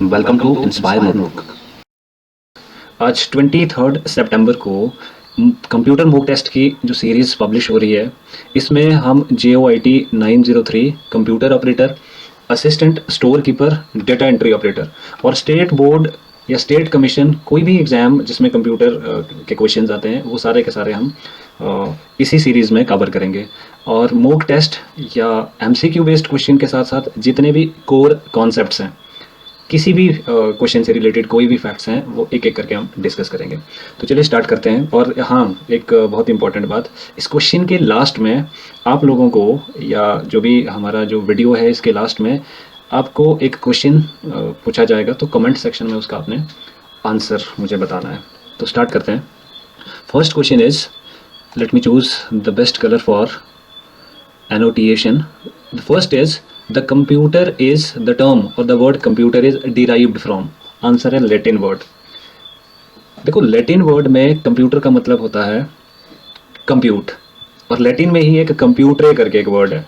Welcome to inspire notebook. आज 23 सितंबर को computer mock test की जो सीरीज़ पब्लिश हो रही है, इसमें हम JOIT 903 computer operator, assistant store keeper, data entry operator और स्टेट बोर्ड या स्टेट कमीशन कोई भी एग्ज़ाम जिसमें कंप्यूटर के क्वेश्चंस आते हैं, वो सारे के सारे हम इसी सीरीज़ में कवर करेंगे। और मॉक टेस्ट या MCQ बेस्ड क्वेश्चन के साथ साथ जितने भी कोर कॉन्सेप्ट्स हैं, किसी भी क्वेश्चन से रिलेटेड कोई भी फैक्ट्स हैं, वो एक एक करके हम डिस्कस करेंगे। तो चलिए स्टार्ट करते हैं। और हाँ, एक बहुत इंपॉर्टेंट बात, इस क्वेश्चन के लास्ट में आप लोगों को, या जो भी हमारा जो वीडियो है इसके लास्ट में आपको एक क्वेश्चन पूछा जाएगा, तो कमेंट सेक्शन में उसका आपने आंसर मुझे बताना है। तो स्टार्ट करते हैं। First question is, let me choose the best colour for annotation. The first is, the computer is the term or the word computer is derived from. Answer है लैटिन वर्ड। देखो, Latin word में computer का मतलब होता है compute, और Latin में ही एक कंप्यूटरे करके एक वर्ड है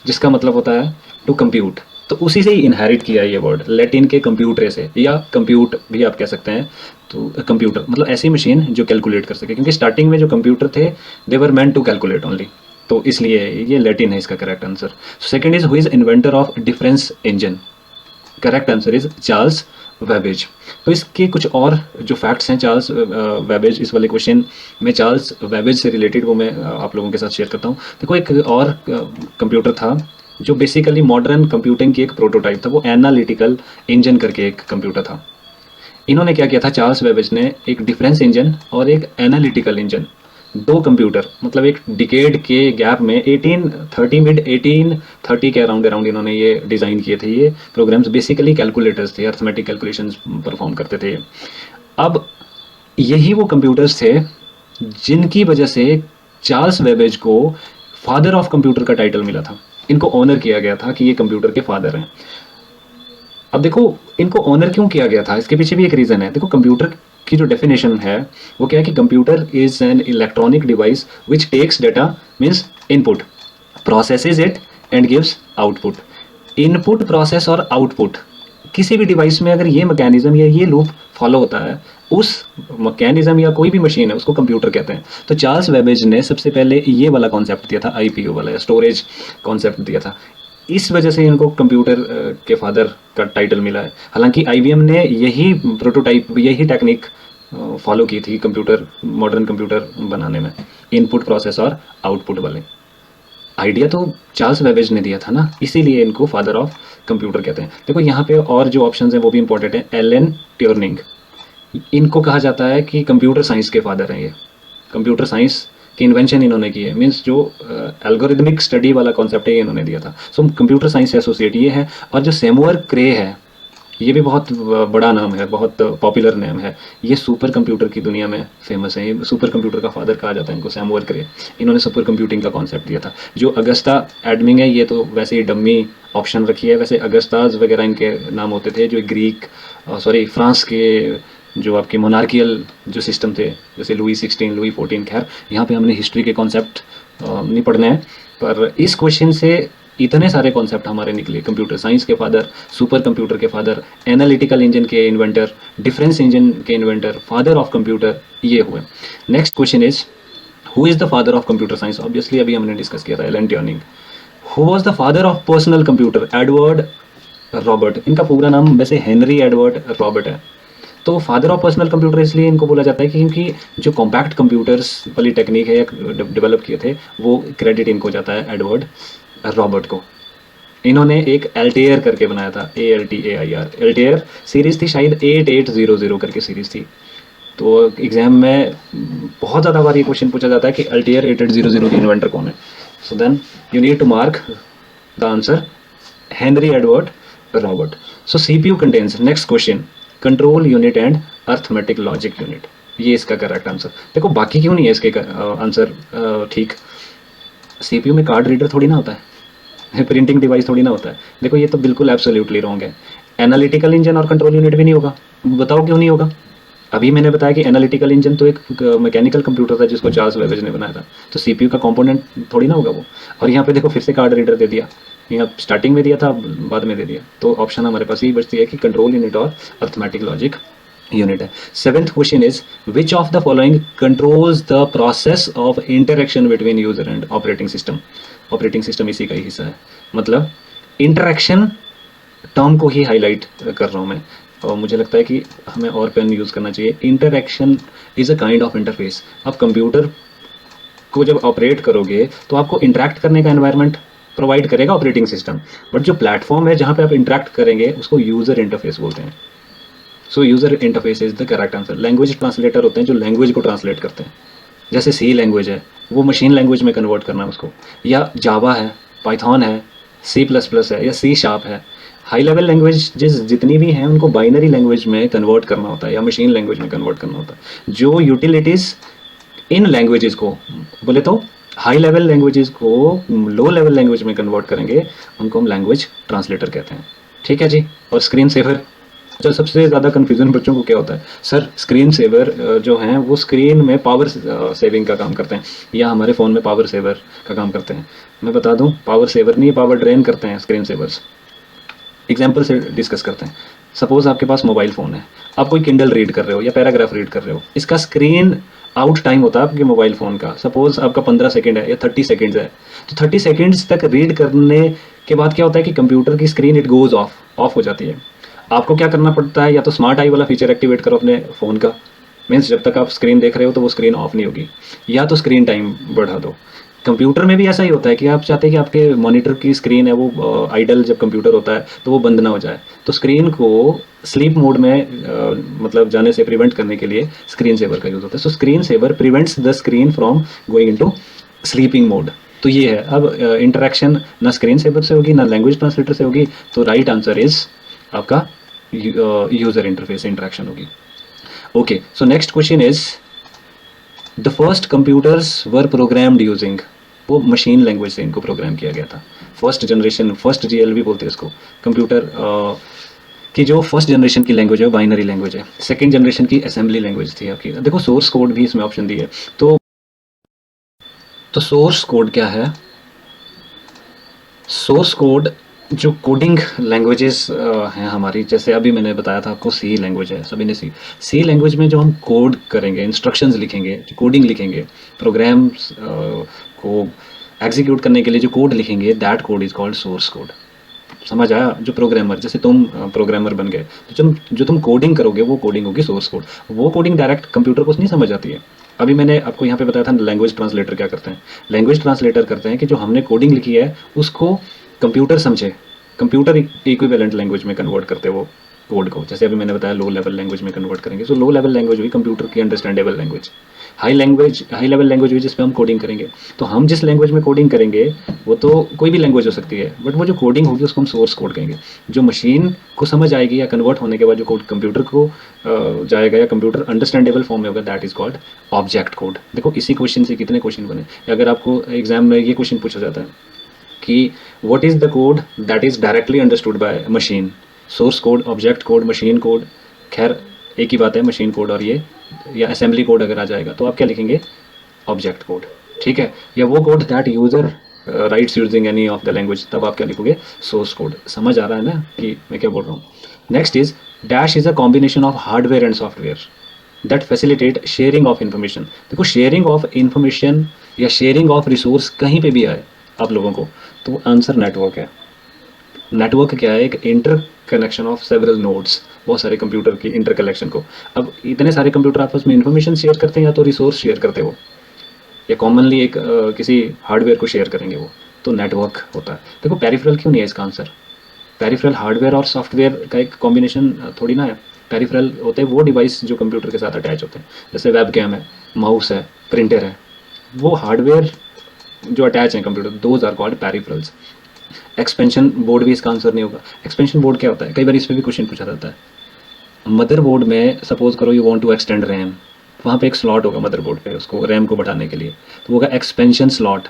जिसका मतलब होता है टू कंप्यूट। तो उसी से ही इनहेरिट किया ये वर्ड, लैटिन के कंप्यूटरे से, या कंप्यूट भी आप कह सकते हैं। तो कंप्यूटर मतलब ऐसी मशीन जो कैलकुलेट कर सके, क्योंकि स्टार्टिंग में जो कंप्यूटर थे they were meant to calculate only, तो इसलिए ये लैटिन है इसका correct answer. Second is, who is inventor of difference engine? Correct answer is Charles Babbage. तो इसके कुछ और जो फैक्ट्स हैं चार्ल्स वेबेज, इस वाले क्वेश्चन में चार्ल्स वेबेज से रिलेटेड, वो मैं आप लोगों के साथ शेयर करता हूँ। देखो, एक और कंप्यूटर था जो बेसिकली मॉडर्न कंप्यूटिंग की एक प्रोटोटाइप था, वो एनालिटिकल इंजन करके एक कंप्यूटर था। इन्होंने क्या किया था, चार्ल्स वेबेज ने एक डिफरेंस इंजन और एक एनालिटिकल इंजन, दो कंप्यूटर, मतलब एक डिकेड के गैप में 1830 मिड 1830 के अराउंड इन्होंने ये डिज़ाइन किए थे। ये प्रोग्राम्स बेसिकली कैलकुलेटर्स थे, अर्थमेटिक कैलकुलेशंस परफॉर्म करते थे। अब यही वो कंप्यूटर्स थे जिनकी वजह से चार्ल्स वेबेज को फादर ऑफ कंप्यूटर का टाइटल मिला था। इनको ऑनर किया गया था कि ये कंप्यूटर के फादर हैं। अब देखो, इनको ऑनर क्यों किया गया था, इसके पीछे भी एक रीज़न है। देखो, कंप्यूटर की जो डेफिनेशन है वो क्या है कि computer is an electronic device which takes data, means input, processes it and gives output. Input, process और आउटपुट, किसी भी डिवाइस में अगर ये मैकेनिज्म या ये लूप फॉलो होता है, उस मैकेनिज्म या कोई भी मशीन है उसको कंप्यूटर कहते हैं। तो चार्ल्स वेबेज ने सबसे पहले ये वाला कॉन्सेप्ट दिया था, IPO वाला या स्टोरेज कॉन्सेप्ट दिया था। इस वजह से इनको कंप्यूटर के फादर का टाइटल मिला है। हालांकि IBM ने यही प्रोटोटाइप, यही टेक्निक फॉलो की थी कंप्यूटर, मॉडर्न कंप्यूटर बनाने में, इनपुट, प्रोसेस और आउटपुट वाले। आइडिया तो चार्ल्स वेबेज ने दिया था ना, इसीलिए इनको फादर ऑफ कंप्यूटर कहते हैं। देखो, यहाँ पे और जो ऑप्शंस हैं वो भी इंपॉर्टेंट है। एलन ट्यूरिंग, इनको कहा जाता है कि कंप्यूटर साइंस के फादर हैं। ये कंप्यूटर साइंस की इन्वेंशन इन्होंने की है, मीन्स जो एल्गोरिथमिक स्टडी वाला कॉन्सेप्ट है ये इन्होंने दिया था। सो कंप्यूटर साइंस से एसोसिएट ये है। और जो सैमुअल क्रे है, ये भी बहुत बड़ा नाम है, बहुत पॉपुलर नेम है। ये सुपर कंप्यूटर की दुनिया में फेमस है। ये सुपर कंप्यूटर का फादर कहा जाता है इनको, सैमुअल क्रे। इन्होंने सुपर कंप्यूटिंग का कॉन्सेप्ट दिया था। जो अगस्ता एडमिंग है, ये तो वैसे ही डम्मी ऑप्शन रखी है, वैसे अगस्ताज वगैरह इनके नाम होते थे, जो ग्रीक फ्रांस के जो आपके मोनार्कियल जो सिस्टम थे, जैसे लुई 16, लुई 14। खैर, यहाँ पे हमने हिस्ट्री के कॉन्सेप्ट नहीं पढ़ने हैं, पर इस क्वेश्चन से इतने सारे कॉन्सेप्ट हमारे निकले। कंप्यूटर साइंस के फादर, सुपर कंप्यूटर के फादर, एनालिटिकल इंजन के इन्वेंटर, डिफरेंस इंजन के इन्वेंटर, फादर ऑफ कंप्यूटर, ये हुए। Next question is, who is the father of computer science? Obviously अभी हमने डिस्कस किया था, Alan Turing. Who was the father of personal computer? Edward Robert. इनका पूरा नाम वैसे हेनरी एडवर्ड रॉबर्ट है। तो फादर ऑफ पर्सनल कंप्यूटर इसलिए इनको बोला जाता है कि क्योंकि जो कॉम्पैक्ट कंप्यूटर्स वाली टेक्निक है, डेवलप किए थे, वो क्रेडिट इनको जाता है एडवर्ड रॉबर्ट को। इन्होंने एक एल्टेयर करके बनाया था, ALTAIR। एल्टेयर सीरीज़ थी, शायद 8800 करके सीरीज़ थी। तो एग्जाम में बहुत ज़्यादा बार ये क्वेश्चन पूछा जाता है कि एल्टेयर 8800 की इन्वेंटर कौन है। So then you need to mark the answer, Henry Edward Robert. So CPU contains, next question, control unit and arithmetic logic unit. ये इसका करेक्ट आंसर। देखो, बाकी क्यों नहीं है इसके आंसर ठीक? CPU में कार्ड रीडर थोड़ी ना होता है, प्रिंटिंग डिवाइस थोड़ी ना होता है। देखो, ये तो बिल्कुल एब्सोल्युटली रॉन्ग है। एनालिटिकल इंजन और कंट्रोल यूनिट भी नहीं होगा। बताओ क्यों नहीं होगा? अभी मैंने बताया कि एनालिटिकल इंजन तो एक मैकेनिकल कंप्यूटर था जिसको चार्ल्स वेबेज ने बनाया था, तो CPU का कंपोनेंट थोड़ी ना होगा वो। और यहाँ पे देखो, फिर से कार्ड रीडर दे दिया। यहाँ स्टार्टिंग में दिया था, बाद में दे दिया, तो ऑप्शन हमारे पास यही बचती है कि कंट्रोल यूनिट और अर्थमेटिक लॉजिक यूनिट है। Seventh question is which of the following controls the process of interaction between user and operating system. Operating system इसी का ही हिस्सा है, मतलब इंटरेक्शन टर्म को ही हाईलाइट कर रहा हूँ मैं, और मुझे लगता है कि हमें और पेन यूज़ करना चाहिए। Interaction is a kind of interface. आप कंप्यूटर को जब ऑपरेट करोगे तो आपको इंटरेक्ट करने का एनवायरनमेंट प्रोवाइड करेगा ऑपरेटिंग सिस्टम, बट जो प्लेटफॉर्म है जहाँ पे आप इंटरेक्ट करेंगे उसको यूज़र इंटरफेस बोलते हैं। सो user interface is the correct answer. Language translator होते हैं जो लैंग्वेज को ट्रांसलेट करते हैं, जैसे सी लैंग्वेज है, वो मशीन लैंग्वेज में कन्वर्ट करना है उसको, या जावा है, पाइथन है, C++ है, या C# है। हाई लेवल लैंग्वेज जितनी भी हैं उनको बाइनरी लैंग्वेज में कन्वर्ट करना होता है या मशीन लैंग्वेज में कन्वर्ट करना होता है। जो यूटिलिटीज़ इन लैंग्वेजेस को, बोले तो हाई लेवल लैंग्वेजेस को लो लेवल लैंग्वेज में कन्वर्ट करेंगे, उनको हम लैंग्वेज ट्रांसलेटर कहते हैं। ठीक है जी। और स्क्रीन सेवर, जो सबसे ज़्यादा कन्फ्यूज़न बच्चों को क्या होता है, सर स्क्रीन सेवर जो हैं वो स्क्रीन में पावर सेविंग का काम करते हैं या हमारे फ़ोन में पावर सेवर का काम करते हैं। मैं बता दूं, पावर सेवर नहीं, पावर ड्रेन करते हैं स्क्रीन सेवर्स। एग्जाम्पल से डिस्कस करते हैं। सपोज़ आपके पास मोबाइल फ़ोन है, आप कोई किंडल रीड कर रहे हो या पैराग्राफ रीड कर रहे हो, इसका स्क्रीन आउट टाइम होता है आपके मोबाइल फ़ोन का, सपोज़ आपका 15 सेकंड है या 30 सेकंड्स है, तो 30 सेकंड्स तक रीड करने के बाद क्या होता है कि कंप्यूटर की स्क्रीन इट गोज़ ऑफ हो जाती है। आपको क्या करना पड़ता है, या तो स्मार्ट आई वाला फीचर एक्टिवेट करो अपने फ़ोन का, मीन्स जब तक आप स्क्रीन देख रहे हो तो वो स्क्रीन ऑफ नहीं होगी, या तो स्क्रीन टाइम बढ़ा दो। कंप्यूटर में भी ऐसा ही होता है कि आप चाहते हैं कि आपके मॉनिटर की स्क्रीन है वो आइडल जब कंप्यूटर होता है तो वो बंद ना हो जाए, तो स्क्रीन को स्लीप मोड में मतलब जाने से प्रिवेंट करने के लिए स्क्रीन सेवर का यूज़ होता है। So screen saver prevents the screen from going into sleeping mode. तो ये है। अब इंटरेक्शन ना स्क्रीन सेवर से होगी ना लैंग्वेज ट्रांसलेटर से होगी, तो राइट आंसर इज आपका यूज़र इंटरफेस इंटरेक्शन होगी। Okay, so next question is the first computers were programmed using, वो मशीन लैंग्वेज से इनको प्रोग्राम किया गया था। फर्स्ट जनरेशन, फर्स्ट GLB बोलते हैं इसको, कंप्यूटर की जो फर्स्ट जनरेशन की लैंग्वेज है वो बाइनरी लैंग्वेज है। सेकंड जनरेशन की असेंबली लैंग्वेज थी आपकी। देखो सोर्स कोड भी इसमें ऑप्शन दी है, तो सोर्स कोड क्या है? सोर्स कोड जो कोडिंग लैंग्वेजेस हैं हमारी, जैसे अभी मैंने बताया था आपको सी लैंग्वेज है, सभी ने सी लैंग्वेज में जो हम कोड करेंगे, इंस्ट्रक्शंस लिखेंगे, जो कोडिंग लिखेंगे, प्रोग्राम्स को एग्जीक्यूट करने के लिए जो कोड लिखेंगे, that code is called source code. समझ आया? जो प्रोग्रामर, जैसे तुम प्रोग्रामर बन गए तो जो तुम कोडिंग करोगे वो कोडिंग होगी सोर्स कोड। वो कोडिंग डायरेक्ट कंप्यूटर को नहीं समझ आती है। अभी मैंने आपको यहाँ पे बताया था लैंग्वेज ट्रांसलेटर क्या करते हैं। लैंग्वेज ट्रांसलेटर करते हैं कि जो हमने कोडिंग लिखी है उसको कंप्यूटर समझे, कंप्यूटर इक्विवेलेंट लैंग्वेज में कन्वर्ट करते हैं वो कोड को। जैसे अभी मैंने बताया लो लेवल लैंग्वेज में कन्वर्ट करेंगे, सो लो लेवल लैंग्वेज हुई कंप्यूटर की understandable language. High level language हुई जिस पे हम कोडिंग करेंगे। तो हम जिस लैंग्वेज में कोडिंग करेंगे वो तो कोई भी लैंग्वेज हो सकती है, बट वो जो कोडिंग होगी उसको हम सोर्स कोड कहेंगे। जो मशीन को समझ आएगी या कन्वर्ट होने के बाद जो कोड कंप्यूटर को जाएगा या कंप्यूटर अंडरस्टैंडेबल फॉर्म में होगा, that is called object code. देखो इसी क्वेश्चन से कितने क्वेश्चन बने। अगर आपको एग्जाम में ये क्वेश्चन पूछा जाता है कि what is the code that is directly understood by machine, source code, object code, machine code, खैर एक ही बात है मशीन कोड और ये, या असेंबली कोड अगर आ जाएगा तो आप क्या लिखेंगे? Object code. ठीक है? या वो code that user rights using any of the language, तब आप क्या लिखोगे? Source code. समझ आ रहा है ना कि मैं क्या बोल रहा हूँ? Next is dash is a combination of hardware and software that facilitate sharing of information. देखो शेयरिंग ऑफ इन्फॉर्मेशन या शेयरिंग ऑफ रिसोर्स कहीं पे भी आए आप लोगों को, तो आंसर नेटवर्क है। नेटवर्क क्या है? एक inter connection of several nodes, बहुत सारे कंप्यूटर की इंटर कनेक्शन को। अब इतने सारे कंप्यूटर आपस में इन्फॉर्मेशन शेयर करते हैं या तो रिसोर्स शेयर करते हो, या कॉमनली एक किसी हार्डवेयर को शेयर करेंगे, वो तो नेटवर्क होता है। देखो पेरिफेरल क्यों नहीं है इसका आंसर? पेरिफेरल हार्डवेयर और सॉफ्टवेयर का एक कॉम्बिनेशन थोड़ी ना है। पेरिफेरल होते हैं वो डिवाइस जो कंप्यूटर के साथ अटैच होते हैं, जैसे वेब कैम है, माउस है, प्रिंटर है, वो हार्डवेयर जो अटैच हैं computer, those are called peripherals. Expansion board भी इसका आंसर नहीं होगा। एक्सपेंशन बोर्ड क्या होता है? कई बार इस पर भी क्वेश्चन पूछा जाता है। मदर बोर्ड में सपोज करो you want to extend RAM, वहाँ पे एक स्लॉट होगा मदर बोर्ड पे उसको रैम को बढ़ाने के लिए, तो वो होगा एक्सपेंशन स्लॉट।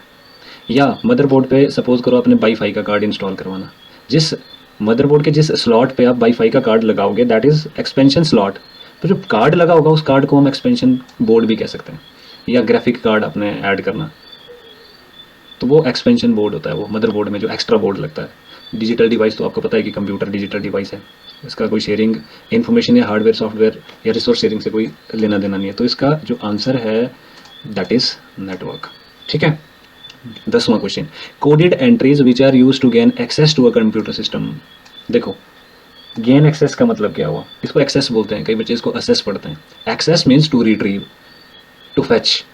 या मदर बोर्ड पे सपोज करो आपने वाईफाई का कार्ड इंस्टॉल करवाना, जिस मदर बोर्ड के जिस स्लॉट पे आप वाईफाई का कार्ड लगाओगे दैट इज़ एक्सपेंशन स्लॉट। तो जो कार्ड लगा होगा उस कार्ड को हम एक्सपेंशन बोर्ड भी कह सकते हैं। या ग्राफिक कार्ड आपने ऐड करना, तो वो एक्सपेंशन बोर्ड होता है, वो मदरबोर्ड में जो एक्स्ट्रा बोर्ड लगता है। डिजिटल डिवाइस तो आपको पता है कि कंप्यूटर डिजिटल डिवाइस है, इसका कोई शेयरिंग इन्फॉर्मेशन या हार्डवेयर सॉफ्टवेयर या रिसोर्स शेयरिंग से कोई लेना देना नहीं है। तो इसका जो आंसर है दैट इज़ नेटवर्क। ठीक है। 10वां question, coded entries which are use to gain access to a computer system. देखो गेन एक्सेस का मतलब क्या हुआ, इसको एक्सेस बोलते हैं, कई बच्चे इसको असेस पढ़ते हैं। Access means to retrieve, to fetch,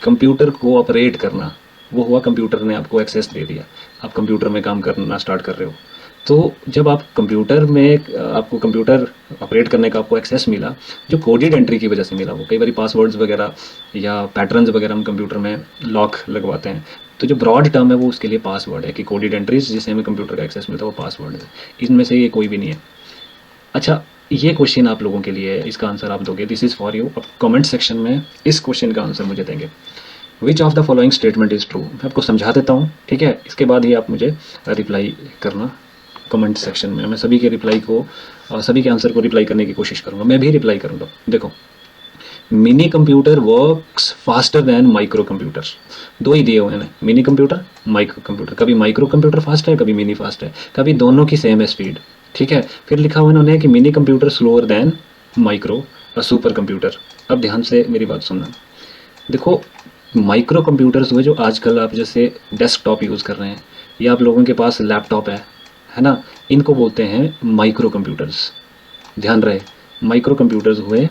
computer को ऑपरेट करना, वो हुआ कंप्यूटर ने आपको एक्सेस दे दिया, आप कंप्यूटर में काम करना स्टार्ट कर रहे हो। तो जब आप कंप्यूटर में आपको कंप्यूटर ऑपरेट करने का आपको एक्सेस मिला, जो कोडेड एंट्री की वजह से मिला, वो कई बार पासवर्ड्स वगैरह या पैटर्न्स वगैरह हम कंप्यूटर में लॉक लगवाते हैं, तो जो ब्रॉड टर्म है वो उसके लिए पासवर्ड है कि कोडेड एंट्रीज जिससे हमें कंप्यूटर का एक्सेस मिलता है वो पासवर्ड है। इनमें से ये कोई भी नहीं है। अच्छा, ये क्वेश्चन आप लोगों के लिए है, इसका आंसर आप दोगे, दिस इज़ फॉर यू। अब कमेंट सेक्शन में इस क्वेश्चन का आंसर मुझे देंगे। Which of the following statement is true. मैं आपको समझा देता हूँ, ठीक है, इसके बाद ही आप मुझे रिप्लाई करना कमेंट सेक्शन में। मैं सभी के रिप्लाई को सभी के आंसर को रिप्लाई करने की कोशिश करूँगा, मैं भी रिप्लाई करूँगा। देखो, mini computer works faster than micro computer, दो ही दिए हुए हैं, मिनी कंप्यूटर, माइक्रो कंप्यूटर। कभी माइक्रो कंप्यूटर फास्ट है, कभी मिनी फास्ट है, कभी दोनों की सेम है स्पीड। ठीक है। फिर लिखा हुआ इन्होंने कि mini computer slower then micro super computer. अब ध्यान से मेरी बात सुनना। देखो, माइक्रो कंप्यूटर्स हुए जो आजकल आप जैसे डेस्कटॉप यूज़ कर रहे हैं या आप लोगों के पास लैपटॉप है ना, इनको बोलते हैं माइक्रो कंप्यूटर्स। ध्यान रहे, माइक्रो कंप्यूटर्स हुए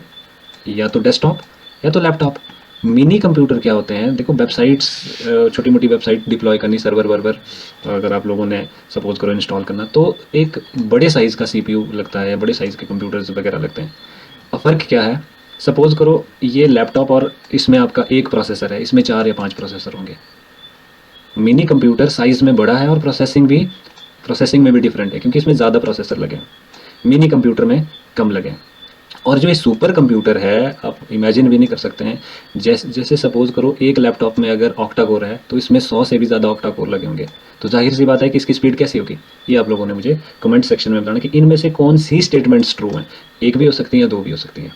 या तो डेस्कटॉप या तो लैपटॉप। मिनी कंप्यूटर क्या होते हैं, देखो वेबसाइट्स, छोटी मोटी वेबसाइट डिप्लॉय करनी, सर्वर वर्वर अगर आप लोगों ने सपोज करो इंस्टॉल करना, तो एक बड़े साइज़ का CPU लगता है, बड़े साइज़ के कंप्यूटर्स वगैरह लगते हैं। अब फ़र्क क्या है, सपोज़ करो ये लैपटॉप और इसमें आपका एक प्रोसेसर है, इसमें 4 या 5 प्रोसेसर होंगे। मिनी कंप्यूटर साइज़ में बड़ा है और प्रोसेसिंग में भी डिफरेंट है, क्योंकि इसमें ज़्यादा प्रोसेसर लगे, मिनी कंप्यूटर में कम लगे। और जो ये सुपर कंप्यूटर है, आप इमेजिन भी नहीं कर सकते हैं, जैसे सपोज़ करो एक लैपटॉप में अगर ऑक्टा कोर है तो इसमें 100 से भी ज़्यादा ऑक्टा कोर लगे होंगे। तो जाहिर सी बात है कि इसकी स्पीड कैसी होगी, ये आप लोगों ने मुझे कमेंट सेक्शन में बताना कि इनमें से कौन सी स्टेटमेंट्स ट्रू हैं। एक भी हो सकती हैं या दो भी हो सकती हैं।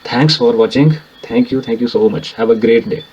Thanks for watching, thank you so much, have a great day.